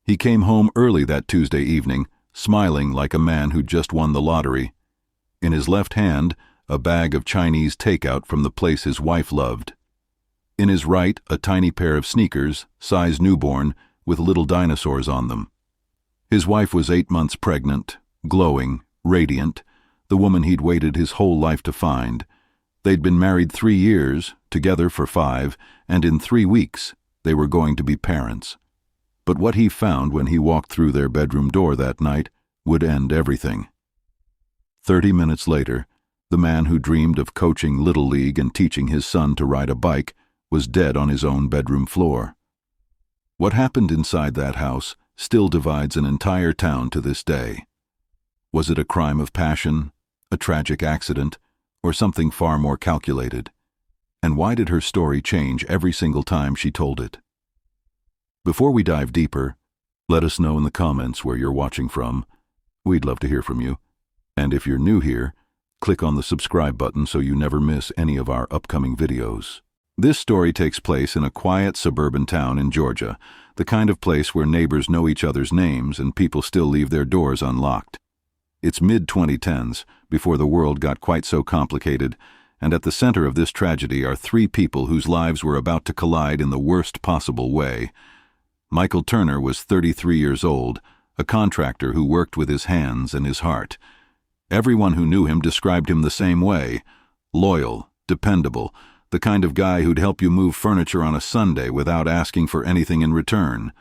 He came home early that Tuesday evening, smiling like a man who'd just won the lottery. In his left hand, a bag of Chinese takeout from the place his wife loved. In his right, a tiny pair of sneakers, size newborn, with little dinosaurs on them. His wife was 8 months pregnant, glowing, radiant, the woman he'd waited his whole life to find. They'd been married 3 years, together for 5, and in 3 weeks, they were going to be parents. But what he found when he walked through their bedroom door that night would end everything. 30 minutes later, the man who dreamed of coaching Little League and teaching his son to ride a bike was dead on his own bedroom floor. What happened inside that house still divides an entire town to this day. Was it a crime of passion, a tragic accident, or something far more calculated? And why did her story change every single time she told it? Before we dive deeper, let us know in the comments where you're watching from. We'd love to hear from you. And if you're new here, click on the subscribe button so you never miss any of our upcoming videos. This story takes place in a quiet suburban town in Georgia, the kind of place where neighbors know each other's names and people still leave their doors unlocked. It's mid-2010s, before the world got quite so complicated, and at the center of this tragedy are 3 people whose lives were about to collide in the worst possible way. Michael Turner was 33 years old, a contractor who worked with his hands and his heart. Everyone who knew him described him the same way: loyal, dependable, the kind of guy who'd help you move furniture on a Sunday without asking for anything in return.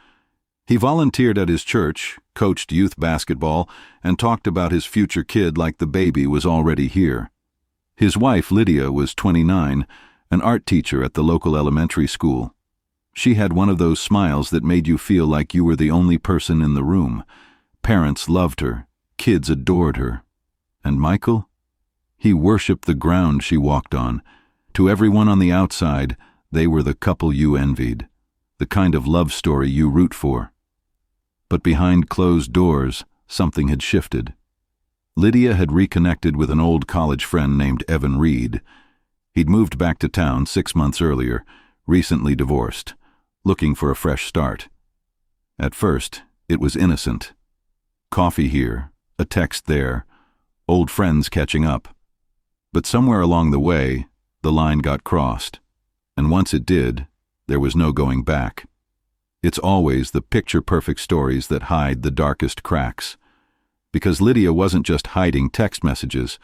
He volunteered at his church, coached youth basketball, and talked about his future kid like the baby was already here. His wife, Lydia, was 29, an art teacher at the local elementary school. She had one of those smiles that made you feel like you were the only person in the room. Parents loved her, kids adored her. And Michael? He worshipped the ground she walked on. To everyone on the outside, they were the couple you envied, the kind of love story you root for. But behind closed doors, something had shifted. Lydia had reconnected with an old college friend named Evan Reed. He'd moved back to town 6 months earlier, recently divorced, looking for a fresh start. At first, it was innocent. Coffee here, a text there, old friends catching up. But somewhere along the way, the line got crossed, and once it did, there was no going back. It's always the picture-perfect stories that hide the darkest cracks. Because Lydia wasn't just hiding text messages,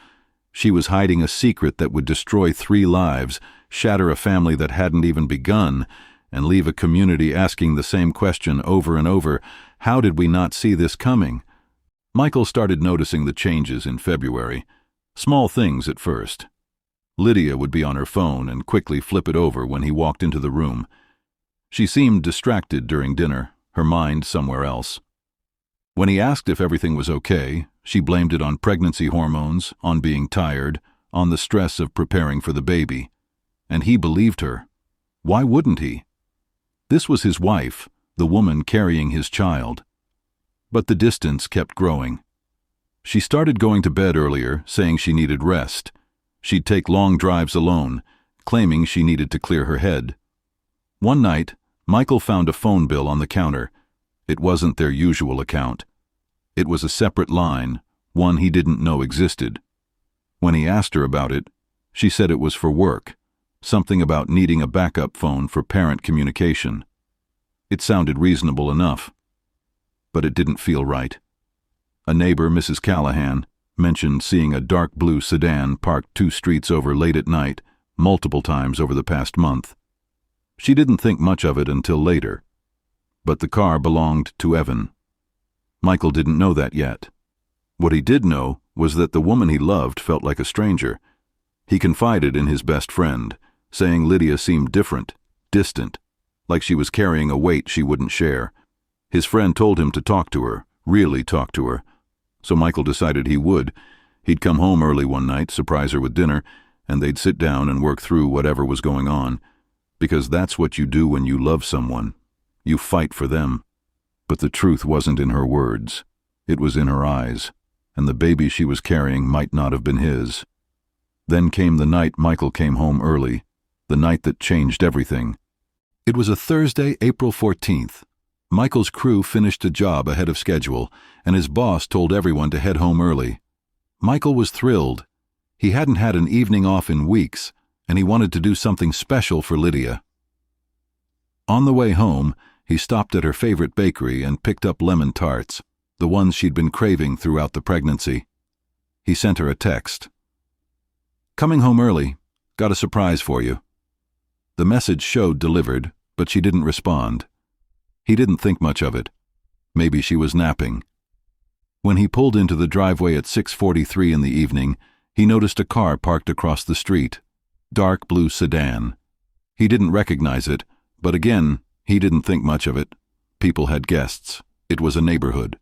she was hiding a secret that would destroy 3 lives, shatter a family that hadn't even begun, and leave a community asking the same question over and over: how did we not see this coming? Michael started noticing the changes in February. Small things at first. Lydia would be on her phone and quickly flip it over when he walked into the room. She seemed distracted during dinner, her mind somewhere else. When he asked if everything was okay, she blamed it on pregnancy hormones, on being tired, on the stress of preparing for the baby. And he believed her. Why wouldn't he? This was his wife, the woman carrying his child. But the distance kept growing. She started going to bed earlier, saying she needed rest. She'd take long drives alone, claiming she needed to clear her head. One night, Michael found a phone bill on the counter. It wasn't their usual account. It was a separate line, one he didn't know existed. When he asked her about it, she said it was for work, something about needing a backup phone for parent communication. It sounded reasonable enough, but it didn't feel right. A neighbor, Mrs. Callahan, mentioned seeing a dark blue sedan parked 2 streets over late at night, multiple times over the past month. She didn't think much of it until later. But the car belonged to Evan. Michael didn't know that yet. What he did know was that the woman he loved felt like a stranger. He confided in his best friend, saying Lydia seemed different, distant, like she was carrying a weight she wouldn't share. His friend told him to talk to her, really talk to her. So Michael decided he would. He'd come home early one night, surprise her with dinner, and they'd sit down and work through whatever was going on. Because that's what you do when you love someone. You fight for them. But the truth wasn't in her words. It was in her eyes, and the baby she was carrying might not have been his. Then came the night Michael came home early, the night that changed everything. It was a Thursday, April 14th. Michael's crew finished a job ahead of schedule, and his boss told everyone to head home early. Michael was thrilled. He hadn't had an evening off in weeks, and he wanted to do something special for Lydia. On the way home, he stopped at her favorite bakery and picked up lemon tarts, the ones she'd been craving throughout the pregnancy. He sent her a text. "Coming home early. Got a surprise for you." The message showed delivered, but she didn't respond. He didn't think much of it. Maybe she was napping. When he pulled into the driveway at 6:43 in the evening, he noticed a car parked across the street. Dark blue sedan. He didn't recognize it, but again, he didn't think much of it. People had guests. It was a neighborhood.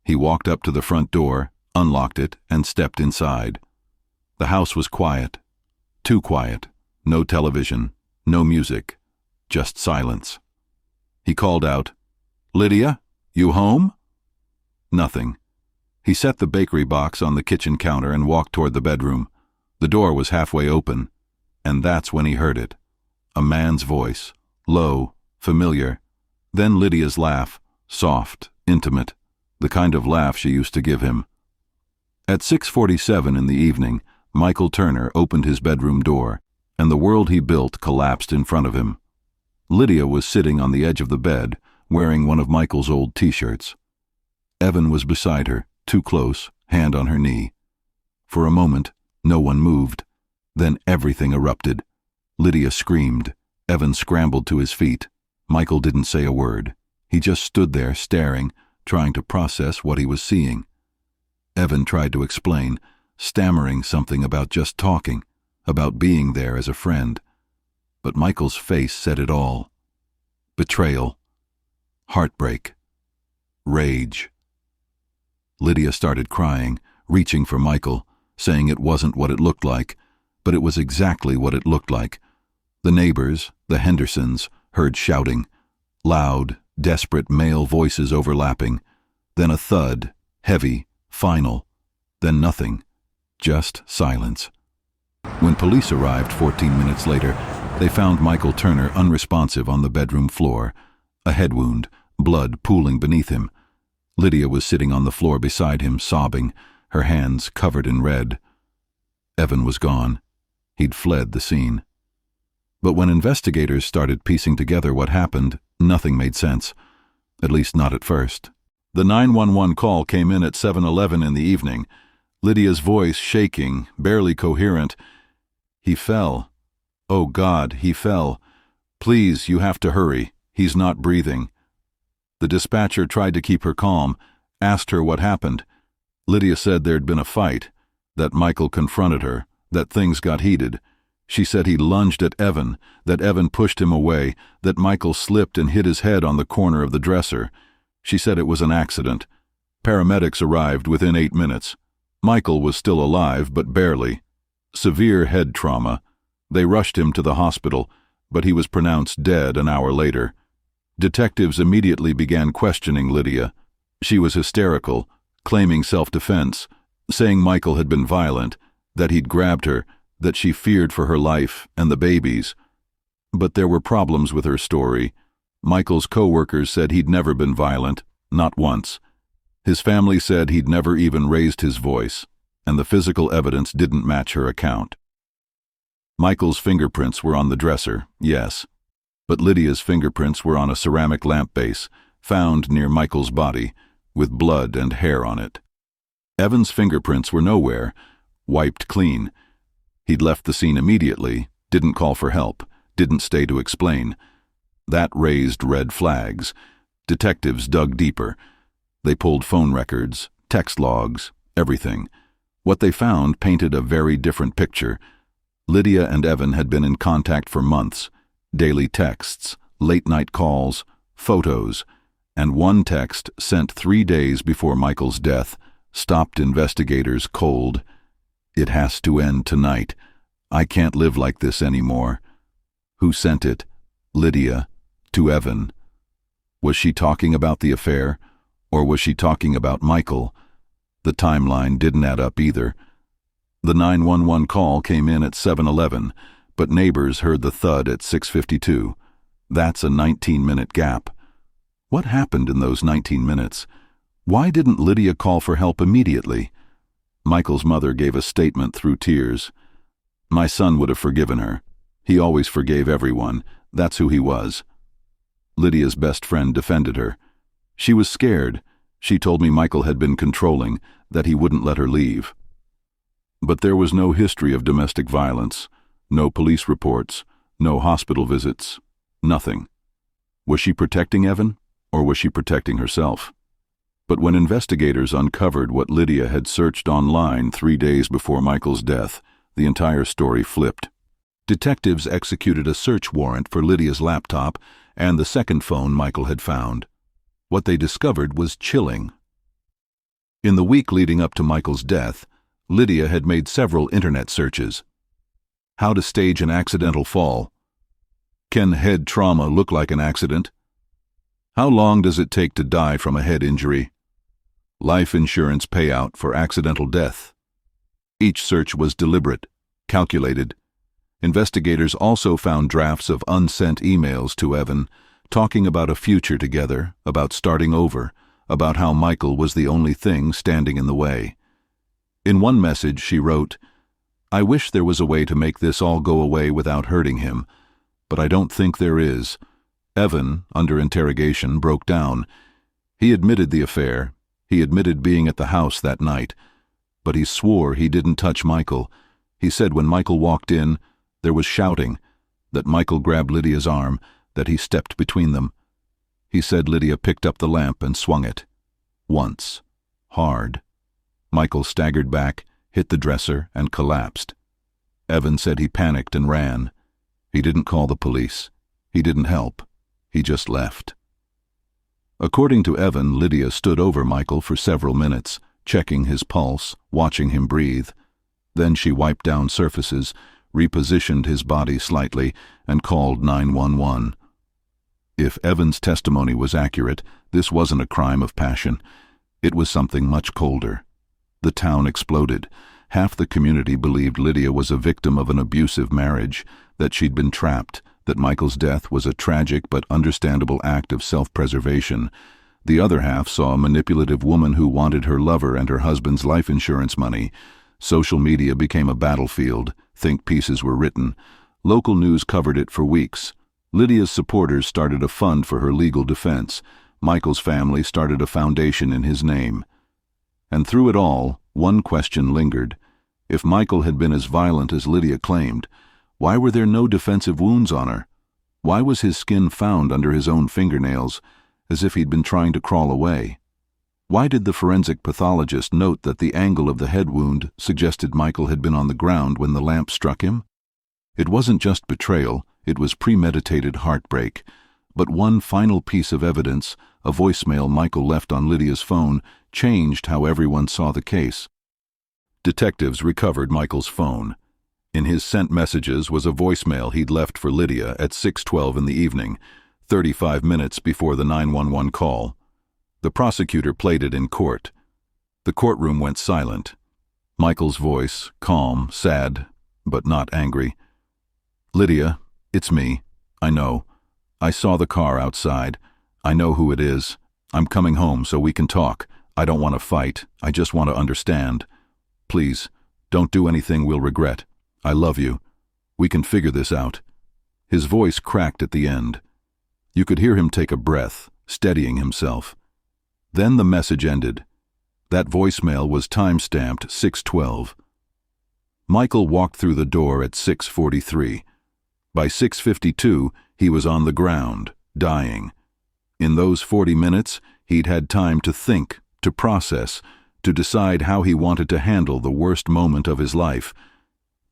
He walked up to the front door, unlocked it, and stepped inside. The house was quiet. Too quiet. No television, no music, just silence. He called out, "Lydia, you home?" Nothing. He set the bakery box on the kitchen counter and walked toward the bedroom. The door was halfway open, and that's when he heard it. A man's voice, low, familiar. Then Lydia's laugh, soft, intimate, the kind of laugh she used to give him. At 6:47 in the evening, Michael Turner opened his bedroom door, and the world he built collapsed in front of him. Lydia was sitting on the edge of the bed, wearing one of Michael's old t-shirts. Evan was beside her, too close, hand on her knee. For a moment, no one moved. Then everything erupted. Lydia screamed. Evan scrambled to his feet. Michael didn't say a word. He just stood there, staring, trying to process what he was seeing. Evan tried to explain, stammering something about just talking, about being there as a friend. But Michael's face said it all. Betrayal. Heartbreak. Rage. Lydia started crying, reaching for Michael, saying it wasn't what it looked like, but it was exactly what it looked like. The neighbors, the Hendersons, heard shouting, loud, desperate male voices overlapping, then a thud, heavy, final, then nothing, just silence. When police arrived 14 minutes later, they found Michael Turner unresponsive on the bedroom floor, a head wound, blood pooling beneath him. Lydia was sitting on the floor beside him, sobbing, her hands covered in red. Evan was gone. He'd fled the scene. But when investigators started piecing together what happened, nothing made sense. At least not at first. The 911 call came in at 7:11 in the evening. Lydia's voice shaking, barely coherent. "He fell. Oh God, he fell. Please, you have to hurry. He's not breathing." The dispatcher tried to keep her calm, asked her what happened. Lydia said there'd been a fight, that Michael confronted her, that things got heated. She said he lunged at Evan, that Evan pushed him away, that Michael slipped and hit his head on the corner of the dresser. She said it was an accident. Paramedics arrived within 8 minutes. Michael was still alive, but barely. Severe head trauma. They rushed him to the hospital, but he was pronounced dead an hour later. Detectives immediately began questioning Lydia. She was hysterical, claiming self-defense, saying Michael had been violent, that he'd grabbed her, that she feared for her life and the babies. But there were problems with her story. Michael's co-workers said he'd never been violent, not once. His family said he'd never even raised his voice, and the physical evidence didn't match her account. Michael's fingerprints were on the dresser, yes, but Lydia's fingerprints were on a ceramic lamp base, found near Michael's body, with blood and hair on it. Evan's fingerprints were nowhere, wiped clean. He'd left the scene immediately, didn't call for help, didn't stay to explain. That raised red flags. Detectives dug deeper. They pulled phone records, text logs, everything. What they found painted a very different picture. Lydia and Evan had been in contact for months. Daily texts, late-night calls, photos, and one text sent 3 days before Michael's death stopped investigators cold. "It has to end tonight. I can't live like this anymore." Who sent it? Lydia. To Evan. Was she talking about the affair, or was she talking about Michael? The timeline didn't add up either. The 911 call came in at 7:11, but neighbors heard the thud at 6:52. That's a 19-minute gap. What happened in those 19 minutes? Why didn't Lydia call for help immediately? Michael's mother gave a statement through tears. My son would have forgiven her. He always forgave everyone. That's who he was. Lydia's best friend defended her. She was scared. She told me Michael had been controlling, that he wouldn't let her leave. But there was no history of domestic violence, no police reports, no hospital visits, nothing. Was she protecting Evan, or was she protecting herself? But when investigators uncovered what Lydia had searched online 3 days before Michael's death, the entire story flipped. Detectives executed a search warrant for Lydia's laptop and the second phone Michael had found. What they discovered was chilling. In the week leading up to Michael's death, Lydia had made several internet searches. How to stage an accidental fall. Can head trauma look like an accident? How long does it take to die from a head injury? Life insurance payout for accidental death. Each search was deliberate, calculated. Investigators also found drafts of unsent emails to Evan, talking about a future together, about starting over, about how Michael was the only thing standing in the way. In one message she wrote, I wish there was a way to make this all go away without hurting him, but I don't think there is. Evan, under interrogation, broke down. He admitted the affair. He admitted being at the house that night. But he swore he didn't touch Michael. He said when Michael walked in, there was shouting, that Michael grabbed Lydia's arm, that he stepped between them. He said Lydia picked up the lamp and swung it. Once. Hard. Michael staggered back, hit the dresser, and collapsed. Evan said he panicked and ran. He didn't call the police. He didn't help. He just left. According to Evan, Lydia stood over Michael for several minutes, checking his pulse, watching him breathe. Then she wiped down surfaces, repositioned his body slightly, and called 911. If Evan's testimony was accurate, this wasn't a crime of passion. It was something much colder. The town exploded. Half the community believed Lydia was a victim of an abusive marriage, that she'd been trapped, that Michael's death was a tragic but understandable act of self-preservation. The other half saw a manipulative woman who wanted her lover and her husband's life insurance money. Social media became a battlefield. Think pieces were written. Local news covered it for weeks. Lydia's supporters started a fund for her legal defense. Michael's family started a foundation in his name. And through it all, one question lingered. If Michael had been as violent as Lydia claimed, why were there no defensive wounds on her? Why was his skin found under his own fingernails, as if he'd been trying to crawl away? Why did the forensic pathologist note that the angle of the head wound suggested Michael had been on the ground when the lamp struck him? It wasn't just betrayal, it was premeditated heartbreak. But one final piece of evidence, a voicemail Michael left on Lydia's phone, changed how everyone saw the case. Detectives recovered Michael's phone. In his sent messages was a voicemail he'd left for Lydia at 6:12 in the evening, 35 minutes before the 911 call. The prosecutor played it in court. The courtroom went silent. Michael's voice, calm, sad, but not angry. Lydia, it's me. I know. I saw the car outside. I know who it is. I'm coming home so we can talk. I don't want to fight. I just want to understand. Please, don't do anything we'll regret. I love you. We can figure this out. His voice cracked at the end. You could hear him take a breath, steadying himself. Then the message ended. That voicemail was time-stamped 6:12. Michael walked through the door at 6:43. By 6:52, he was on the ground, dying. In those 40 minutes, he'd had time to think, to process, to decide how he wanted to handle the worst moment of his life.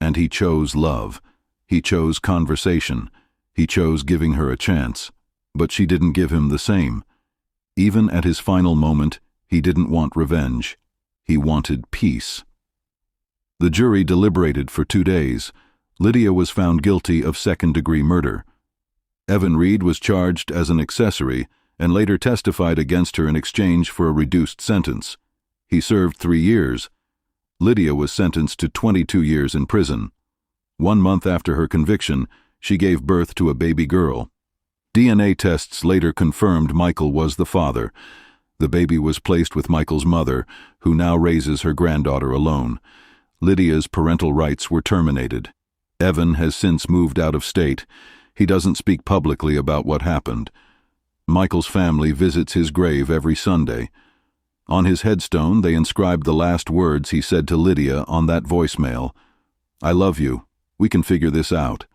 And he chose love. He chose conversation. He chose giving her a chance. But she didn't give him the same. Even at his final moment, he didn't want revenge. He wanted peace. The jury deliberated for 2 days. Lydia was found guilty of second-degree murder. Evan Reed was charged as an accessory and later testified against her in exchange for a reduced sentence. He served 3 years. Lydia was sentenced to 22 years in prison. 1 month after her conviction, she gave birth to a baby girl. DNA tests later confirmed Michael was the father. The baby was placed with Michael's mother, who now raises her granddaughter alone. Lydia's parental rights were terminated. Evan has since moved out of state. He doesn't speak publicly about what happened. Michael's family visits his grave every Sunday. On his headstone, they inscribed the last words he said to Lydia on that voicemail. "I love you. We can figure this out."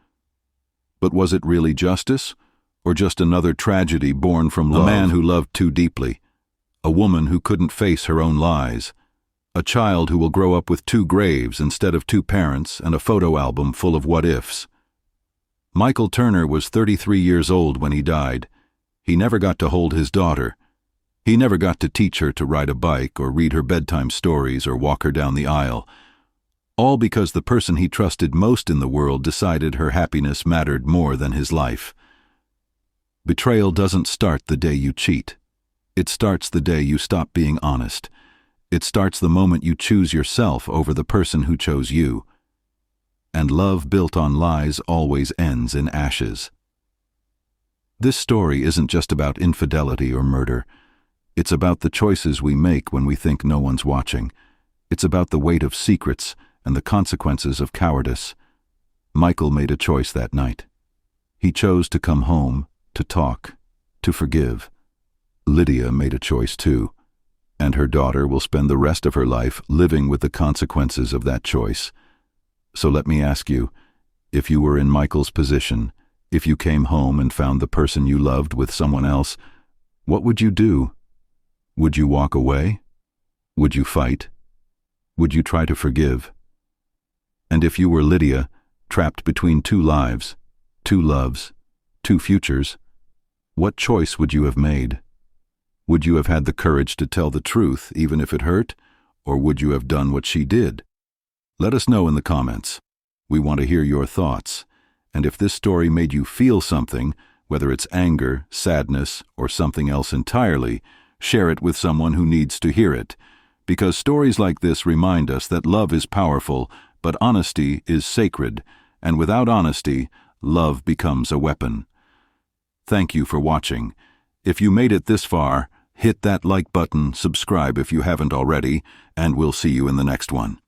But was it really justice? Or just another tragedy born from love? A man who loved too deeply. A woman who couldn't face her own lies. A child who will grow up with two graves instead of two parents and a photo album full of what-ifs. Michael Turner was 33 years old when he died. He never got to hold his daughter. He never got to teach her to ride a bike or read her bedtime stories or walk her down the aisle. All because the person he trusted most in the world decided her happiness mattered more than his life. Betrayal doesn't start the day you cheat. It starts the day you stop being honest. It starts the moment you choose yourself over the person who chose you. And love built on lies always ends in ashes. This story isn't just about infidelity or murder. It's about the choices we make when we think no one's watching. It's about the weight of secrets and the consequences of cowardice. Michael made a choice that night. He chose to come home, to talk, to forgive. Lydia made a choice too, and her daughter will spend the rest of her life living with the consequences of that choice. So let me ask you, if you were in Michael's position, if you came home and found the person you loved with someone else, what would you do? Would you walk away? Would you fight? Would you try to forgive? And if you were Lydia, trapped between two lives, two loves, two futures, what choice would you have made? Would you have had the courage to tell the truth, even if it hurt? Or would you have done what she did? Let us know in the comments. We want to hear your thoughts. And if this story made you feel something, whether it's anger, sadness, or something else entirely, share it with someone who needs to hear it. Because stories like this remind us that love is powerful, but honesty is sacred, and without honesty, love becomes a weapon. Thank you for watching. If you made it this far, hit that like button, subscribe if you haven't already, and we'll see you in the next one.